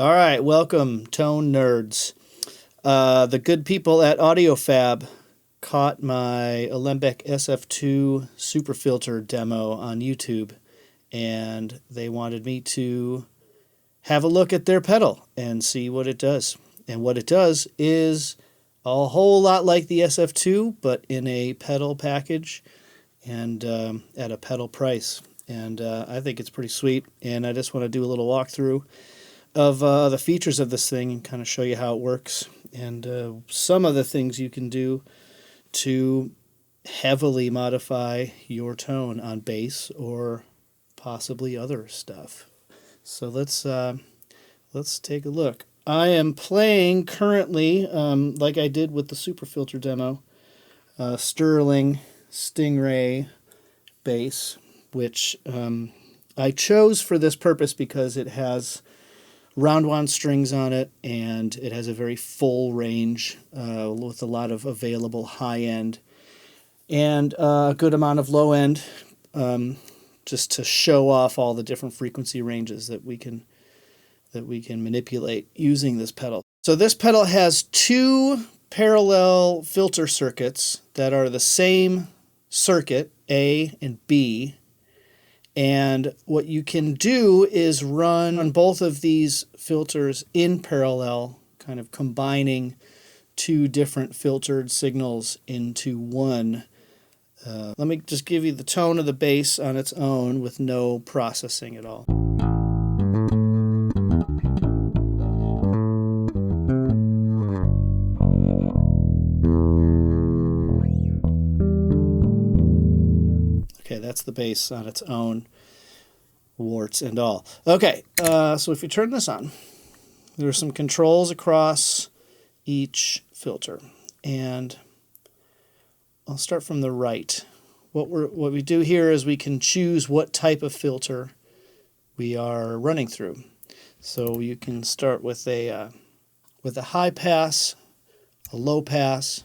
All right, welcome, tone nerds. The good people at Audiofab caught my Alembic SF-2 super filter demo on YouTube, and they wanted me to have a look at their pedal and see what it does. And what it does is a whole lot like the SF-2, but in a pedal package and at a pedal price. And I think it's pretty sweet, and I just want to do a little walkthrough of the features of this thing and kind of show you how it works and some of the things you can do to heavily modify your tone on bass or possibly other stuff. So let's take a look. I am playing currently, like I did with the super filter demo, Sterling Stingray bass, which I chose for this purpose because it has round one strings on it, and it has a very full range with a lot of available high end and a good amount of low end, just to show off all the different frequency ranges that we can manipulate using this pedal. So this pedal has two parallel filter circuits that are the same circuit, A and B. And what you can do is run on both of these filters in parallel, kind of combining two different filtered signals into one. Let me just give you the tone of the bass on its own with no processing at all. Okay, that's the bass on its own, warts and all. Okay, so if you turn this on, there are some controls across each filter, and I'll start from the right. What we do here is we can choose what type of filter we are running through. So you can start with a high pass, a low pass,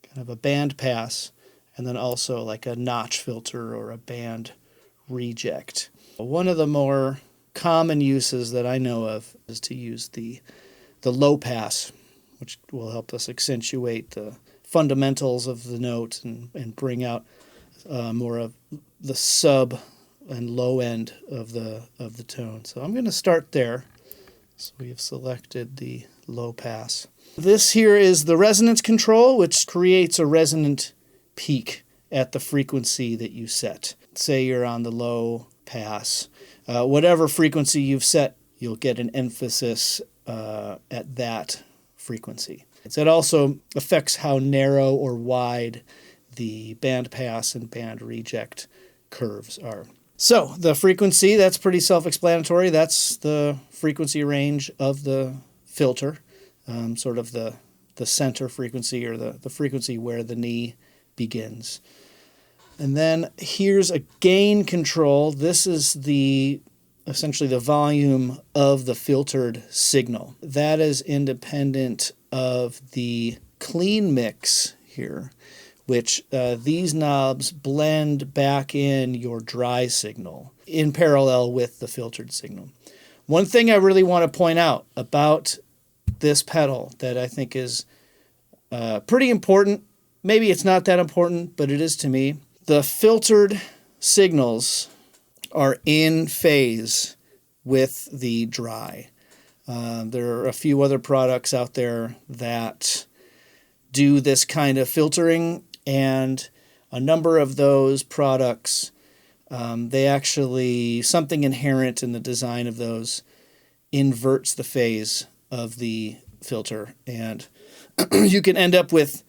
kind of a band pass, and then also like a notch filter or a band reject. One of the more common uses that I know of is to use the low pass, which will help us accentuate the fundamentals of the note and bring out more of the sub and low end of the tone. So I'm going to start there. So we have selected the low pass. This here is the resonance control, which creates a resonant peak at the frequency that you set. Say you're on the low pass. Whatever frequency you've set, you'll get an emphasis at that frequency. It also affects how narrow or wide the band pass and band reject curves are. So the frequency, that's pretty self-explanatory. That's the frequency range of the filter, sort of the center frequency, or the frequency where the knee begins. And then here's a gain control. This is essentially the volume of the filtered signal. That is independent of the clean mix here, which these knobs blend back in your dry signal in parallel with the filtered signal. One thing I really want to point out about this pedal that I think is pretty important, maybe it's not that important, but it is to me. The filtered signals are in phase with the dry. There are a few other products out there that do this kind of filtering, and a number of those products, they actually, something inherent in the design of those inverts the phase of the filter, and you can end up with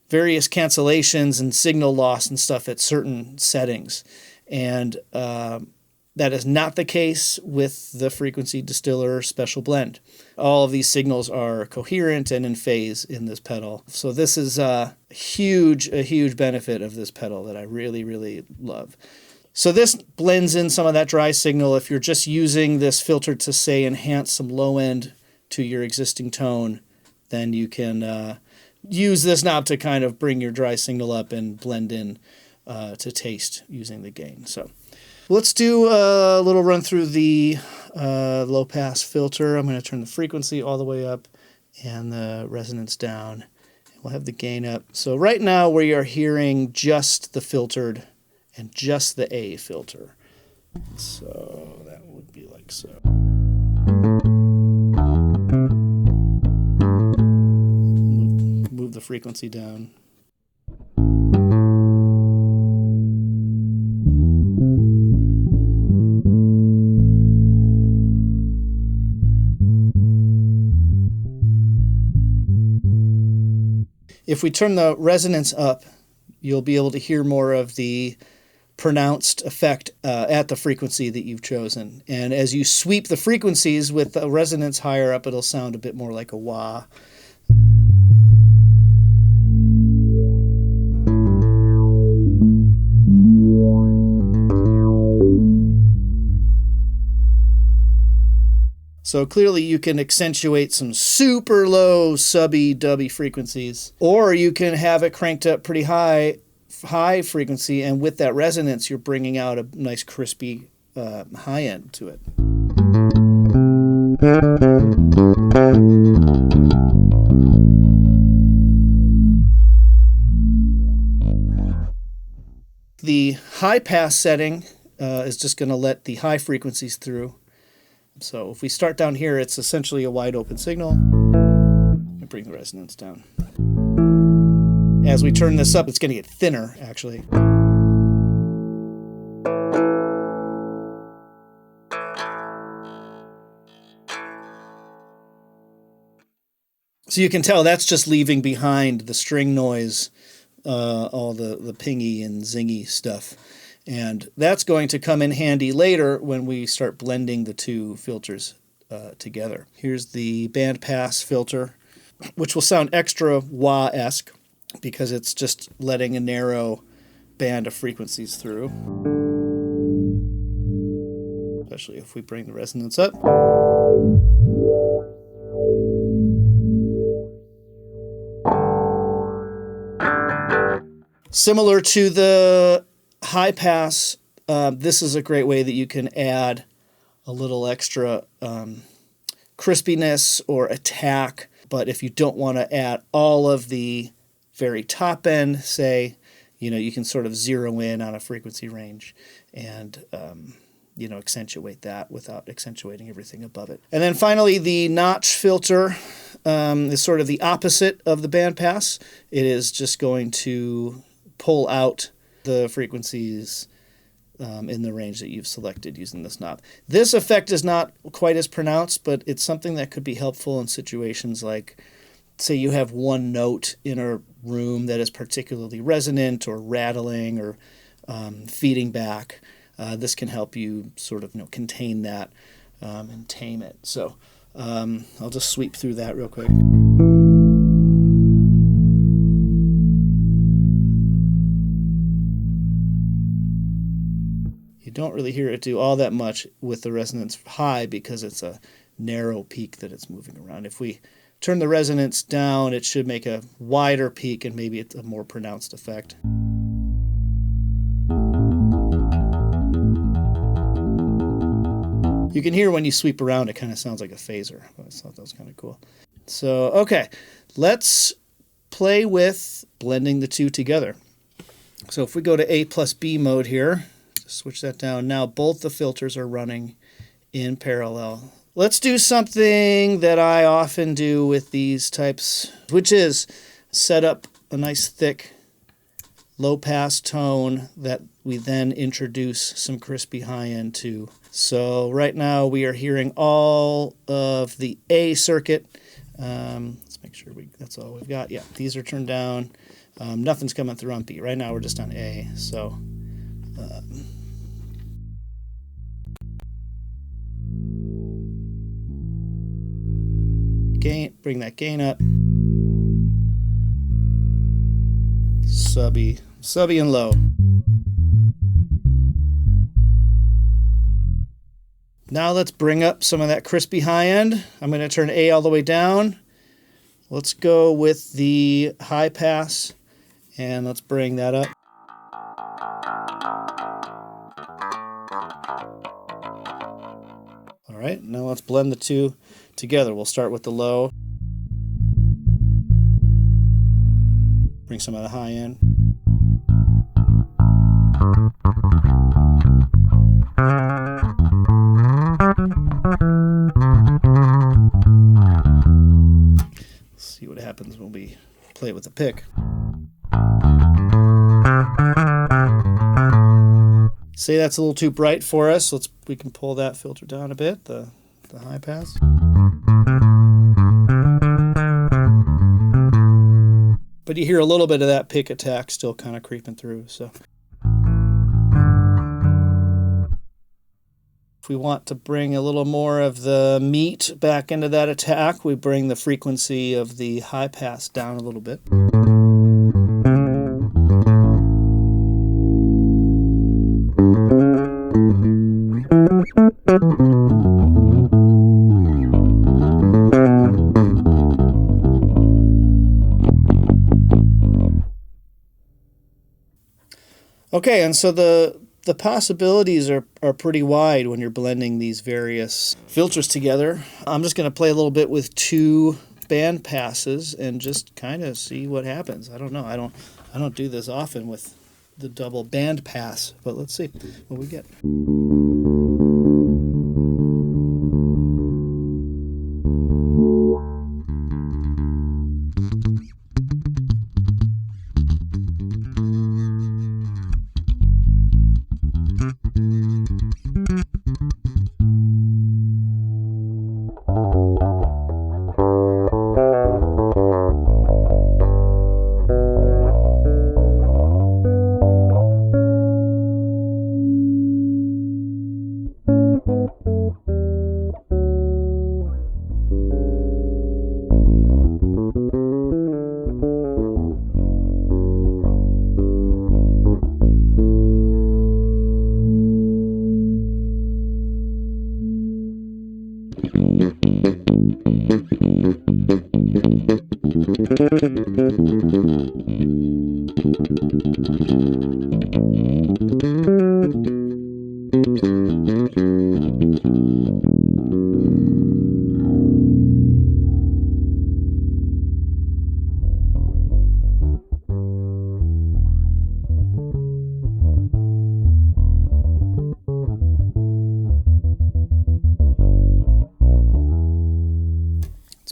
various cancellations and signal loss and stuff at certain settings. And that is not the case with the Frequency Distiller Special Blend. All of these signals are coherent and in phase in this pedal. So this is a huge benefit of this pedal that I really, really love. So this blends in some of that dry signal. If you're just using this filter to, say, enhance some low end to your existing tone, then you can use this knob to kind of bring your dry signal up and blend in to taste using the gain. So let's do a little run through the low pass filter. I'm going to turn the frequency all the way up and the resonance down. We'll have the gain up. So right now we are hearing just the filtered and just the A filter. So that would be like so. Move the frequency down. If we turn the resonance up, you'll be able to hear more of the pronounced effect at the frequency that you've chosen. And as you sweep the frequencies with the resonance higher up, it'll sound a bit more like a wah. So clearly you can accentuate some super low subby dubby frequencies, or you can have it cranked up pretty high frequency, and with that resonance you're bringing out a nice crispy high end to it. The high pass setting is just going to let the high frequencies through. So if we start down here, it's essentially a wide open signal. And bring the resonance down. As we turn this up, it's going to get thinner, actually. So you can tell that's just leaving behind the string noise, all the pingy and zingy stuff. And that's going to come in handy later when we start blending the two filters together. Here's the band pass filter, which will sound extra wah-esque because it's just letting a narrow band of frequencies through. Especially if we bring the resonance up. Similar to the high pass, this is a great way that you can add a little extra crispiness or attack. But if you don't want to add all of the very top end, say, you can sort of zero in on a frequency range and accentuate that without accentuating everything above it. And then finally, the notch filter is sort of the opposite of the band pass. It is just going to pull out the frequencies in the range that you've selected using this knob. This effect is not quite as pronounced, but it's something that could be helpful in situations like, say you have one note in a room that is particularly resonant or rattling or feeding back. This can help you sort of contain that and tame it. So I'll just sweep through that real quick. Don't really hear it do all that much with the resonance high because it's a narrow peak that it's moving around. If we turn the resonance down, it should make a wider peak and maybe it's a more pronounced effect. You can hear when you sweep around, it kind of sounds like a phaser. I thought that was kind of cool. So, okay, let's play with blending the two together. So if we go to A plus B mode here, switch that down. Now both the filters are running in parallel. Let's do something that I often do with these types, which is set up a nice thick low pass tone that we then introduce some crispy high end to. So right now we are hearing all of the A circuit. Let's make sure that's all we've got. Yeah, these are turned down. Nothing's coming through on B. Right now we're just on A. So bring that gain up. Subby and low. Now let's bring up some of that crispy high end. I'm going to turn A all the way down. Let's go with the high pass and let's bring that up. All right, now let's blend the two together. We'll start with the low. Bring some of the high in. Let's see what happens when we play it with the pick. Say that's a little too bright for us. We can pull that filter down a bit, the high pass. But you hear a little bit of that pick attack still kind of creeping through. So if we want to bring a little more of the meat back into that attack, we bring the frequency of the high pass down a little bit. Okay, and so the possibilities are pretty wide when you're blending these various filters together. I'm just going to play a little bit with 2 band passes and just kind of see what happens. I don't know. I don't do this often with the double band pass, but let's see what we get.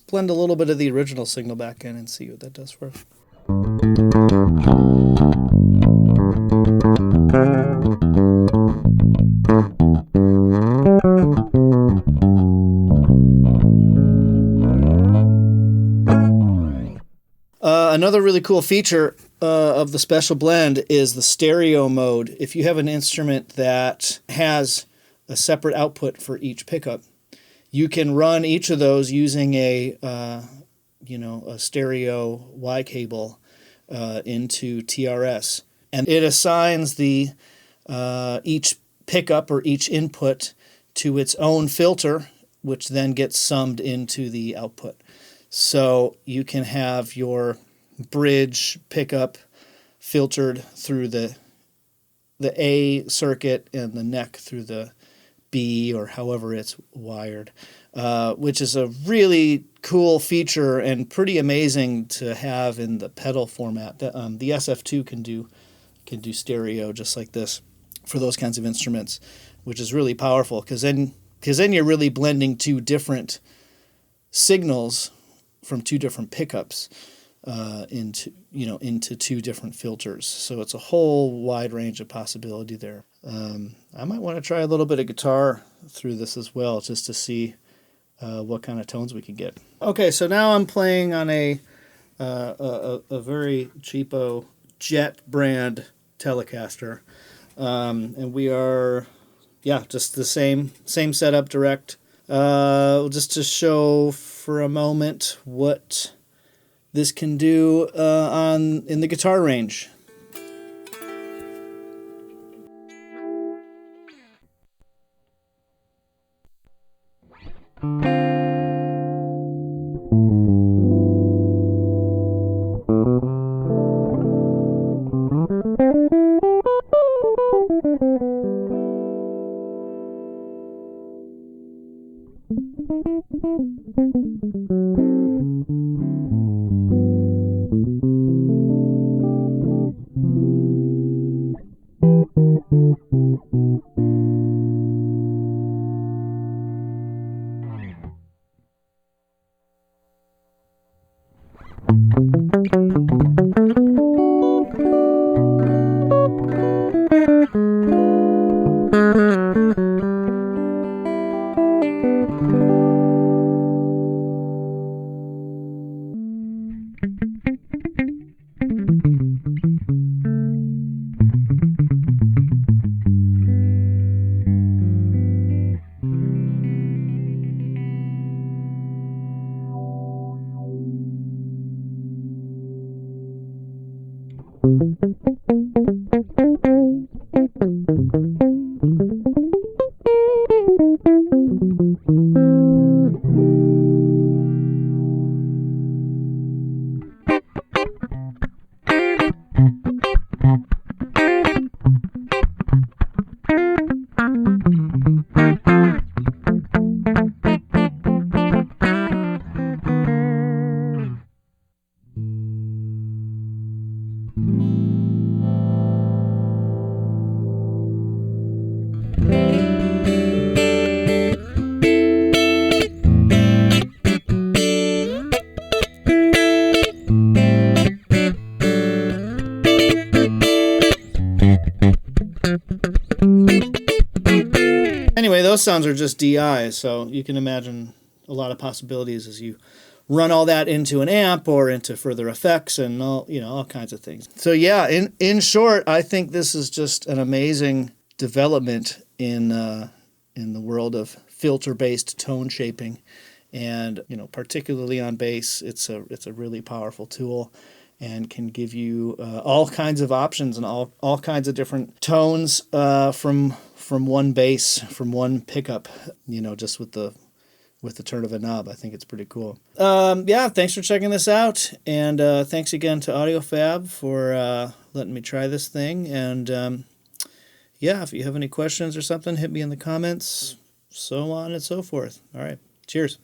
Blend a little bit of the original signal back in and see what that does for us. Another really cool feature of the special blend is the stereo mode. If you have an instrument that has a separate output for each pickup, you can run each of those using a stereo Y cable into TRS, and it assigns the each pickup or each input to its own filter, which then gets summed into the output. So you can have your bridge pickup filtered through the A circuit and the neck through the B, or however it's wired, which is a really cool feature and pretty amazing to have in the pedal format. The SF-2 can do stereo just like this for those kinds of instruments, which is really powerful because then you're really blending 2 different signals from 2 different pickups into 2 different filters. So it's a whole wide range of possibility there. I might want to try a little bit of guitar through this as well, just to see what kind of tones we can get. Okay, so now I'm playing on a very cheapo Jet brand Telecaster, and we are, just the same setup, direct. Just to show for a moment what this can do in the guitar range. Anyway, those sounds are just DI, so you can imagine a lot of possibilities as you run all that into an amp or into further effects and all kinds of things. So yeah, in short, I think this is just an amazing development in the world of filter-based tone shaping, and particularly on bass, it's a really powerful tool and can give you all kinds of options and all kinds of different tones from one bass, from one pickup, just with the turn of a knob. I think it's pretty cool. Yeah, thanks for checking this out, and thanks again to Audiofab for letting me try this thing. And yeah, if you have any questions or something, hit me in the comments, so on and so forth. All right, cheers.